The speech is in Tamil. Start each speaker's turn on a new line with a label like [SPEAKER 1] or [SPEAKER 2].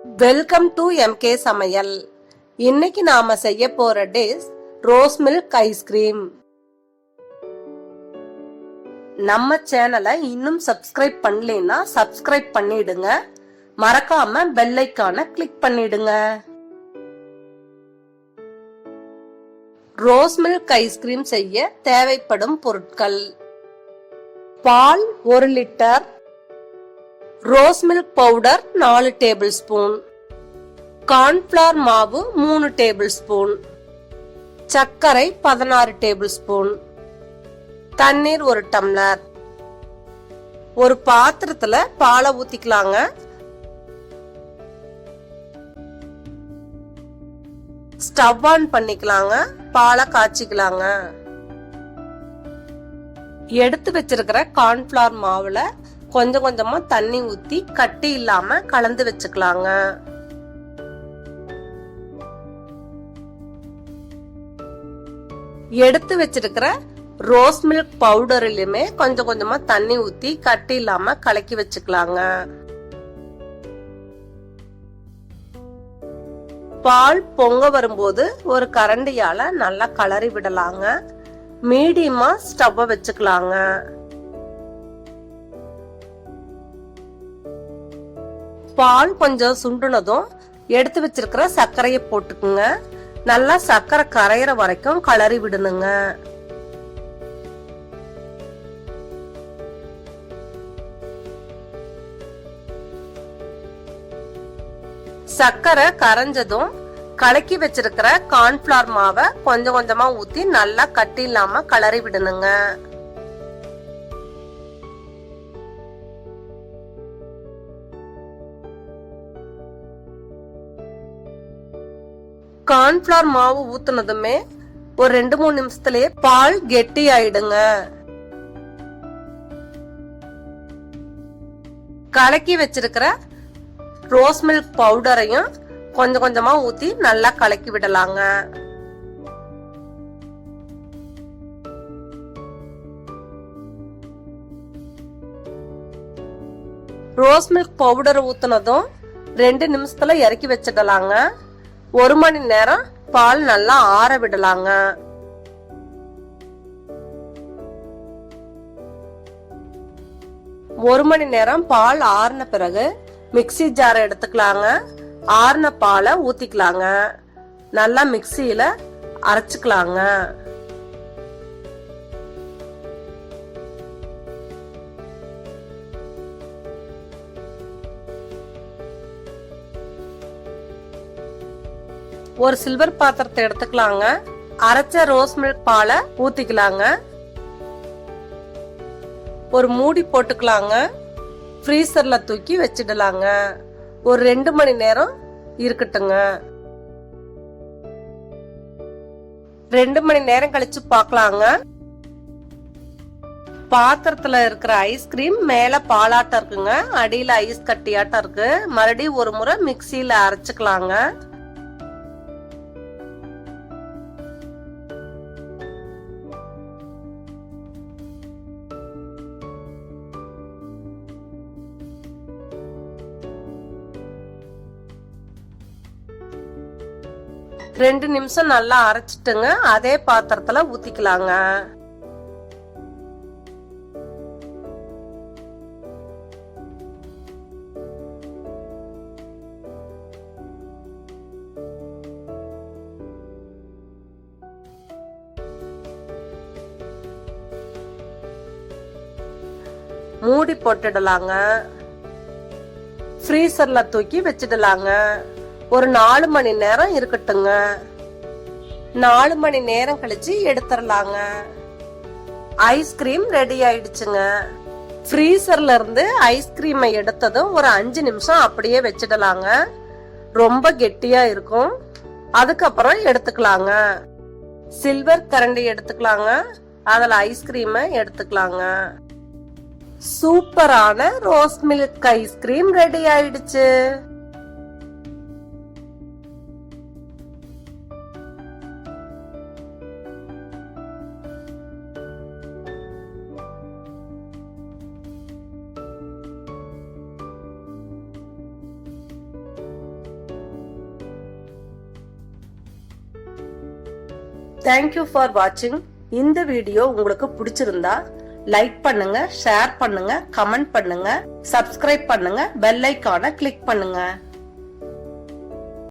[SPEAKER 1] வெல்கம் டு எம்கே சமையல். இன்னைக்கு நாம செய்ய போற டிஷ் ரோஸ் மில்க் ஐஸ்கிரீம். நம்ம சேனலை இன்னும் சப்ஸ்கிரைப் பண்ணலைன்னா சப்ஸ்கிரைப் பண்ணிடுங்க. மறக்காம பெல் ஐகானை கிளிக் பண்ணிடுங்க. ரோஸ் மில்க் ஐஸ்கிரீம் செய்ய தேவைப்படும் பொருட்கள்: பால் 1 litre, rose milk powder 4 table spoon, cornflour மாவு 3 டேபிள் ஸ்பூன், சர்க்கரை 16 டேபிள் ஸ்பூன், தண்ணீர் 1 டம்ளர். ஒரு பாத்திரத்துல பாலை ஊத்திக்கலாங்க. ஸ்டவ் ஆன் பண்ணிக்கலாங்க. பாலை காய்ச்சிக்கலாங்க. எடுத்து வச்சிருக்கிற கார்ன்ஃபிளவர் மாவுல கொஞ்சம் கொஞ்சமா தண்ணி ஊத்தி கட்டி இல்லாம கலந்து வச்சுக்கலாங்க. எடுத்து வச்சிருக்கிற ரோஸ் மில்க் பவுடர்லயுமே கொஞ்சம் கொஞ்சமா தண்ணி ஊத்தி கட்டி இல்லாம கலக்கி வச்சுக்கலாங்க. பால் பொங்க வரும்போது ஒரு கரண்டியால நல்லா கலரி விடலாங்க. மீடியமா ஸ்டவ் வச்சுக்கலாங்க. பால் கொஞ்சம் சுண்டுனதும் எடுத்து வச்சிருக்கிற சர்க்கரையை போட்டுக்குங்க. நல்லா சர்க்கரை கரையிற வரைக்கும் கலரி விடணுங்க. சர்க்கரை கரைஞ்சதும் கலக்கி வச்சிருக்கிற கார்ன்ஃபிளவர் மாவை கொஞ்சம் கொஞ்சமா ஊத்தி நல்லா கட்டி இல்லாம கலரி விடணுங்க. கார்ன்ஃபிளவர் மாவு ஊத்துனதுமே ஒரு 2-3 நிமிஷத்துலயே பால் கெட்டி ஆயிடுங்க. கலக்கி வச்சிருக்கிற ரோஸ் மில்க் பவுடரையும் கொஞ்சம் கொஞ்சமா ஊத்தி நல்லா கலக்கி விடலாங்க. ரோஸ் மில்க் பவுடர் ஊத்துனதும் 2 நிமிஷத்துல இறக்கி வச்சிடலாங்க. 1 மணி நேரம் பால் நல்லா ஆற விடலாங்க. ஒரு மணி நேரம் பால் ஆறின பிறகு மிக்ஸி ஜாரை எடுத்துக்கலாங்க. ஆறின பாலை ஊத்திக்கலாங்க. நல்லா மிக்ஸியில அரைச்சுக்கலாங்க. ஒரு சில்வர் பாத்திரத்தை எடுத்துக்கலாங்க. அரைச்ச ரோஸ் மில்க் பாலை ஊத்திக்கலாங்க. ஒரு மூடி போட்டுக்கலாங்க. ஃப்ரீசர்ல தூக்கி வச்சிடலாங்க. ஒரு 2 மணி நேரம் இருக்கட்டுங்க. 2 மணி நேரம் கழிச்சு பார்க்கலாங்க. பாத்திரத்துல இருக்கிற ஐஸ்கிரீம் மேல பாலாட்டம் இருக்குங்க. அடியில ஐஸ் கட்டியாட்டம் இருக்கு. மறுபடியும் ஒரு முறை மிக்ஸியில அரைச்சுக்கலாங்க. ரெண்டு நிமிஷம் நல்லா அரைச்சிட்டுங்க. அதே பாத்திரத்துல ஊத்திக்கலாங்க. மூடி போட்டுடலாங்க. ஃப்ரீசர்ல தூக்கி வச்சிடலாங்க. ஒரு 4 மணி நேரம் இருக்கட்டுங்க. 4 மணி நேரம் கழிச்சு எடுத்துடலாங்க. ஐஸ்கிரீம் ரெடி ஆயிடுச்சுங்க. ஃப்ரீசர்ல இருந்து ஐஸ்கிரீமை எடுத்ததும் ஒரு 5 நிமிஷம் அப்படியே வச்சிடலாங்க. ரொம்ப கெட்டியா இருக்கும். அதுக்கப்புறம் எடுத்துக்கலாங்க. சில்வர் கரண்டி எடுத்துக்கலாங்க. அதுல ஐஸ்கிரீமை எடுத்துக்கலாங்க. சூப்பரான ரோஸ் மில்க் ஐஸ்கிரீம் ரெடி ஆயிடுச்சு. தேங்க்யூ ஃபார் வாட்சிங். இந்த வீடியோ உங்களுக்கு பிடிச்சிருந்தா லைக் பண்ணுங்க, ஷேர் பண்ணுங்க, கமெண்ட் பண்ணுங்க, சப்ஸ்கிரைப் பண்ணுங்க, பெல் ஐகானை கிளிக் பண்ணுங்க.